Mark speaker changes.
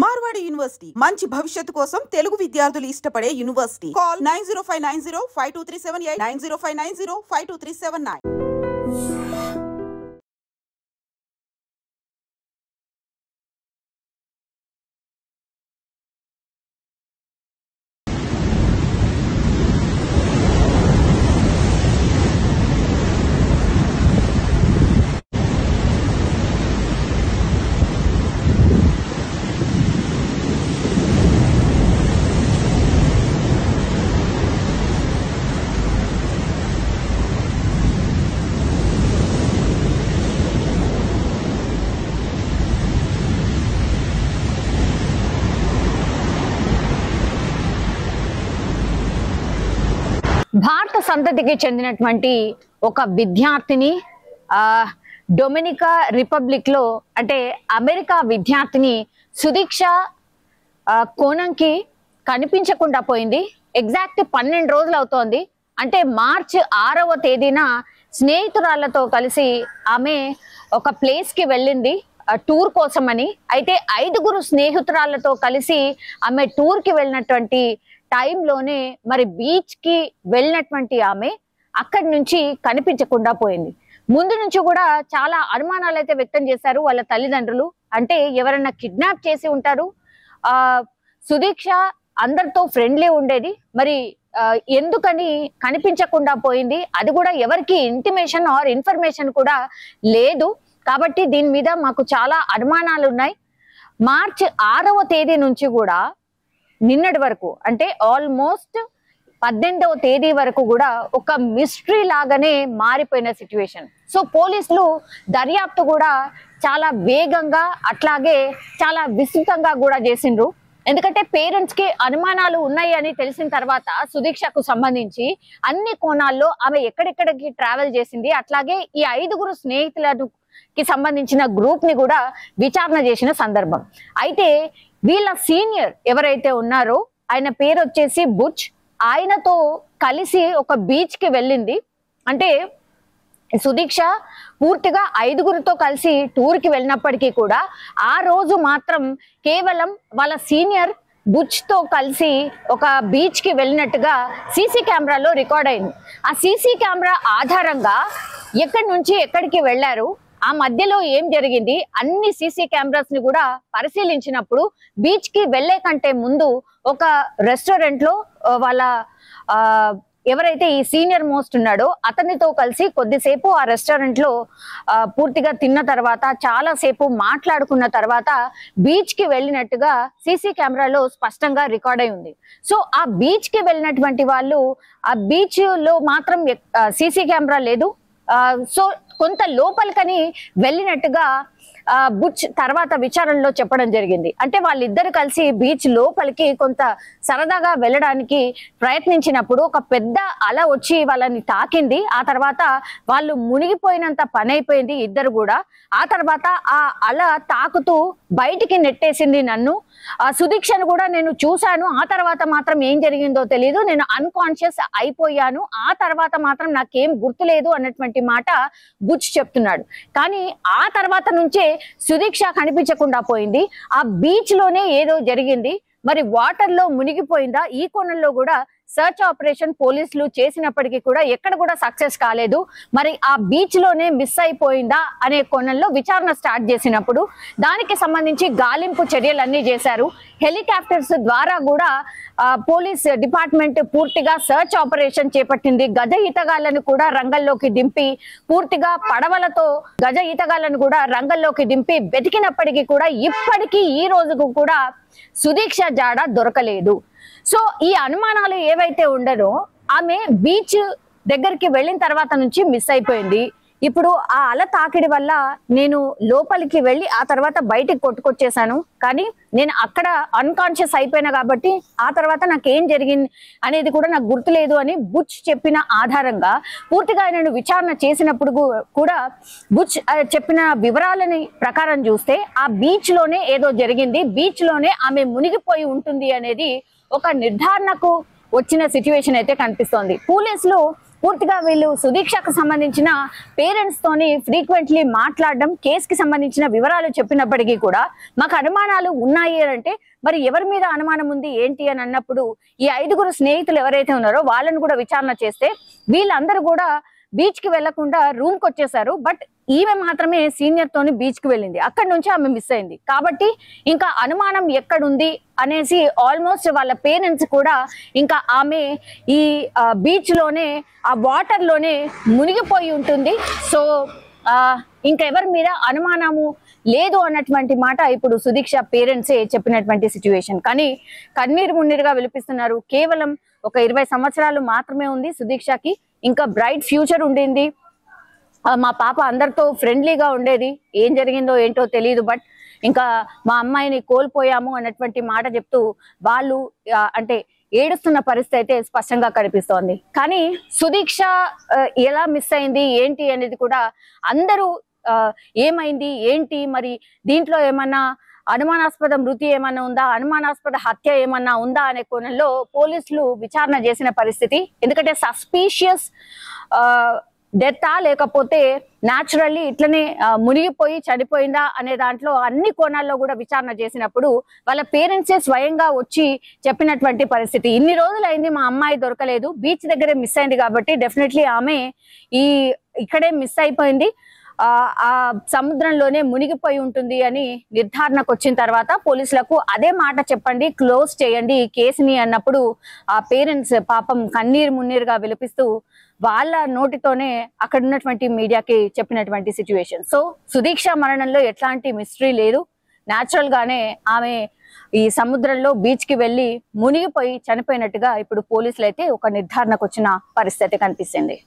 Speaker 1: Marwadi university మంచి భవిష్యత్తు కోసం తెలుగు విద్యార్థులు ఇష్టపడే యూనివర్సిటీ. కాల్ 9059052378 9059052379.
Speaker 2: భారత సంతతికి చెందినటువంటి ఒక విద్యార్థిని డొమినికా రిపబ్లిక్ లో అంటే అమెరికా విద్యార్థిని సుదీక్ష కోణంకి కనిపించకుండా పోయింది. ఎగ్జాక్ట్ 12 రోజులు అవుతోంది. అంటే మార్చి 6వ తేదీన స్నేహితురాళ్లతో కలిసి ఆమె ఒక ప్లేస్ కి వెళ్ళింది టూర్ కోసమని. అయితే 5గురు స్నేహితురాళ్లతో కలిసి ఆమె టూర్ కి వెళ్ళినటువంటి టైంలోనే మరి బీచ్ కి వెళ్ళినటువంటి ఆమె అక్కడి నుంచి కనిపించకుండా పోయింది. ముందు నుంచి కూడా చాలా అనుమానాలు అయితే వ్యక్తం చేశారు వాళ్ళ తల్లిదండ్రులు. అంటే ఎవరైనా కిడ్నాప్ చేసి ఉంటారు. సుదీక్ష అందరితో ఫ్రెండ్లీ ఉండేది, మరి ఎందుకని కనిపించకుండా పోయింది, అది కూడా ఎవరికి ఇంటిమేషన్ ఆర్ ఇన్ఫర్మేషన్ కూడా లేదు. కాబట్టి దీని మీద మాకు చాలా అనుమానాలు ఉన్నాయి. మార్చి 6వ తేదీ నుంచి కూడా నిన్నటి వరకు అంటే ఆల్మోస్ట్ 18వ తేదీ వరకు కూడా ఒక మిస్టరీ లాగానే మారిపోయిన సిచ్యువేషన్. సో పోలీసులు దర్యాప్తు కూడా చాలా వేగంగా అట్లాగే చాలా విస్తృతంగా కూడా చేసిండ్రు. ఎందుకంటే పేరెంట్స్ కి అనుమానాలు ఉన్నాయి అని తెలిసిన తర్వాత సుదీక్షకు సంబంధించి అన్ని కోణాల్లో ఆమె ఎక్కడెక్కడికి ట్రావెల్ చేసింది, అట్లాగే ఈ 5గురు స్నేహితులకి సంబంధించిన గ్రూప్ ని కూడా విచారణ చేసిన సందర్భం. అయితే వీళ్ళ సీనియర్ ఎవరైతే ఉన్నారో ఆయన పేరు వచ్చేసి బుచ్, ఆయనతో కలిసి ఒక బీచ్ కి వెళ్ళింది. అంటే సుదీక్ష పూర్తిగా 5గురితో కలిసి టూర్ కి వెళ్ళినప్పటికీ కూడా ఆ రోజు మాత్రం కేవలం వాళ్ళ సీనియర్ బుచ్ తో కలిసి ఒక బీచ్ కి వెళ్ళినట్టుగా సీసీ కెమెరాలో రికార్డ్ అయింది. ఆ సీసీ కెమెరా ఆధారంగా ఎక్కడి నుంచి ఎక్కడికి వెళ్ళారు, ఆ మధ్యలో ఏం జరిగింది, అన్ని సీసీ కెమెరాస్ ని కూడా పరిశీలించినప్పుడు బీచ్ కి వెళ్లే కంటే ముందు ఒక రెస్టారెంట్ లో వాళ్ళ ఎవరైతే ఈ సీనియర్ మోస్ట్ ఉన్నాడో అతనితో కలిసి కొద్దిసేపు ఆ రెస్టారెంట్ లో పూర్తిగా తిన్న తర్వాత చాలా సేపు మాట్లాడుకున్న తర్వాత బీచ్ కి వెళ్ళినట్టుగా సీసీ కెమెరాలో స్పష్టంగా రికార్డ్ అయి ఉంది. సో ఆ బీచ్ కి వెళ్ళినటువంటి వాళ్ళు ఆ బీచ్ లో మాత్రం సీసీ కెమెరా లేదు. సో కొంత లోపలికని వెళ్ళినట్టుగా బుచ్ తర్వాత విచారణలో చెప్పడం జరిగింది. అంటే వాళ్ళిద్దరు కలిసి బీచ్ లోపలికి కొంత సరదాగా వెళ్ళడానికి ప్రయత్నించినప్పుడు ఒక పెద్ద అల వచ్చి వాళ్ళని తాకింది. ఆ తర్వాత వాళ్ళు మునిగిపోయినంత పని అయిపోయింది ఇద్దరు కూడా. ఆ తర్వాత ఆ అల తాకుతూ బయటికి నెట్టేసింది నన్ను. సుదీక్షను కూడా నేను చూశాను. ఆ తర్వాత మాత్రం ఏం జరిగిందో తెలియదు, నేను అన్కాన్షియస్ అయిపోయాను. ఆ తర్వాత మాత్రం నాకేం గుర్తులేదు అన్నటువంటి మాట బుచ్ చెప్తున్నాడు. కానీ ఆ తర్వాత నుంచే సుదీక్ష కనిపించకుండా పోయింది. ఆ బీచ్ లోనే ఏదో జరిగింది. మరి వాటర్ లో మునిగిపోయిందా, ఈ కోణంలో కూడా సర్చ్ ఆపరేషన్ పోలీసులు చేసినప్పటికీ కూడా ఎక్కడ కూడా సక్సెస్ కాలేదు. మరి ఆ బీచ్ లోనే మిస్ అయిపోయిందా అనే కోణంలో విచారణ స్టార్ట్ చేసినప్పుడు దానికి సంబంధించి గాలింపు చర్యలన్నీ చేశారు. హెలికాప్టర్స్ ద్వారా కూడా పోలీస్ డిపార్ట్మెంట్ పూర్తిగా సర్చ్ ఆపరేషన్ చేపట్టింది. గజ ఈతగాళ్లను కూడా రంగంలోకి దింపి పూర్తిగా పడవలతో గజ ఈతగాళ్లను కూడా రంగంలోకి దింపి వెతికినప్పటికీ కూడా ఇప్పటికీ ఈ రోజుకు కూడా సుదీక్ష జాడ దొరకలేదు. సో ఈ అనుమానాలు ఏవైతే ఉండరో ఆమె బీచ్ దగ్గరికి వెళ్ళిన తర్వాత నుంచి మిస్ అయిపోయింది. ఇప్పుడు ఆ అల తాకిడి వల్ల నేను లోపలికి వెళ్ళి ఆ తర్వాత బయటికి కొట్టుకొచ్చేసాను. కానీ నేను అక్కడ అన్కాన్షియస్ అయిపోయినా కాబట్టి ఆ తర్వాత నాకేం జరిగింది అనేది కూడా నాకు గుర్తులేదు అని బుచ్ చెప్పిన ఆధారంగా పూర్తిగా ఆయనను విచారణ చేసినప్పుడు కూడా బుచ్ చెప్పిన వివరాలని ప్రకారం చూస్తే ఆ బీచ్ లోనే ఏదో జరిగింది, బీచ్ లోనే ఆమె మునిగిపోయి ఉంటుంది అనేది ఒక నిర్ధారణకు వచ్చిన సిచ్యువేషన్ అయితే కనిపిస్తోంది. పోలీసులు పూర్తిగా వీళ్ళు సుదీక్షకు సంబంధించిన పేరెంట్స్ తోని ఫ్రీక్వెంట్లీ మాట్లాడడం, కేసుకి సంబంధించిన వివరాలు చెప్పినప్పటికీ కూడా మాకు అనుమానాలు ఉన్నాయి అంటే మరి ఎవరి మీద అనుమానం ఉంది ఏంటి అని అన్నప్పుడు ఈ 5గురు స్నేహితులు ఎవరైతే ఉన్నారో వాళ్ళని కూడా విచారణ చేస్తే వీళ్ళందరూ కూడా బీచ్ కి వెళ్లకుండా రూమ్ కి వచ్చేసారు. బట్ ఈమె మాత్రమే సీనియర్ తోని బీచ్ కి వెళ్ళింది. అక్కడి నుంచి ఆమె మిస్ అయింది. కాబట్టి ఇంకా అనుమానం ఎక్కడుంది అనేసి ఆల్మోస్ట్ వాళ్ళ పేరెంట్స్ కూడా ఇంకా ఆమె ఈ బీచ్ లోనే ఆ వాటర్ లోనే మునిగిపోయి ఉంటుంది. సో ఇంకెవరి మీద అనుమానము లేదు అన్నటువంటి మాట ఇప్పుడు సుదీక్ష పేరెంట్సే చెప్పినటువంటి సిచ్యువేషన్. కానీ కన్నీరు మున్నీరుగా విలిపిస్తున్నారు. కేవలం ఒక 20 సంవత్సరాలు మాత్రమే ఉంది సుదీక్షకి, ఇంకా బ్రైట్ ఫ్యూచర్ ఉండింది. మా పాప అందరితో ఫ్రెండ్లీగా ఉండేది, ఏం జరిగిందో ఏంటో తెలియదు, బట్ ఇంకా మా అమ్మాయిని కోల్పోయాము అన్నటువంటి మాట చెప్తూ వాళ్ళు అంటే ఏడుస్తున్న పరిస్థితి అయితే స్పష్టంగా కనిపిస్తోంది. కానీ సుదీక్ష ఎలా మిస్ అయింది ఏంటి అనేది కూడా అందరూ ఏమైంది ఏంటి, మరి దీంట్లో ఏమన్నా అనుమానాస్పద మృతి ఏమన్నా ఉందా, అనుమానాస్పద హత్య ఏమన్నా ఉందా అనే కోణంలో పోలీసులు విచారణ చేసిన పరిస్థితి. ఎందుకంటే సస్పీషియస్ డెత్తా లేకపోతే న్యాచురల్లీ ఇట్లనే మునిగిపోయి చనిపోయిందా అనే దాంట్లో అన్ని కోణాల్లో కూడా విచారణ చేసినప్పుడు వాళ్ళ పేరెంట్సే స్వయంగా వచ్చి చెప్పినటువంటి పరిస్థితి. ఇన్ని రోజులైంది మా అమ్మాయి దొరకలేదు, బీచ్ దగ్గరే మిస్ అయింది కాబట్టి డెఫినెట్లీ ఆమె ఇక్కడే మిస్ అయిపోయింది, ఆ సముద్రంలోనే మునిగిపోయి ఉంటుంది అని నిర్ధారణకు వచ్చిన తర్వాత పోలీసులకు అదే మాట చెప్పండి, క్లోజ్ చేయండి ఈ కేసుని అన్నప్పుడు ఆ పేరెంట్స్ పాపం కన్నీరు మున్నీరుగా విలపిస్తూ వాళ్ళ నోటితోనే అక్కడ ఉన్నటువంటి మీడియాకి చెప్పినటువంటి సిచ్యువేషన్. సో సుదీక్ష మరణంలో ఎట్లాంటి మిస్టరీ లేదు, న్యాచురల్ గానే ఆమె ఈ సముద్రంలో బీచ్ కి వెళ్లి మునిగిపోయి చనిపోయినట్టుగా ఇప్పుడు పోలీసులు అయితే ఒక నిర్ధారణకు వచ్చిన పరిస్థితి కనిపిస్తుంది.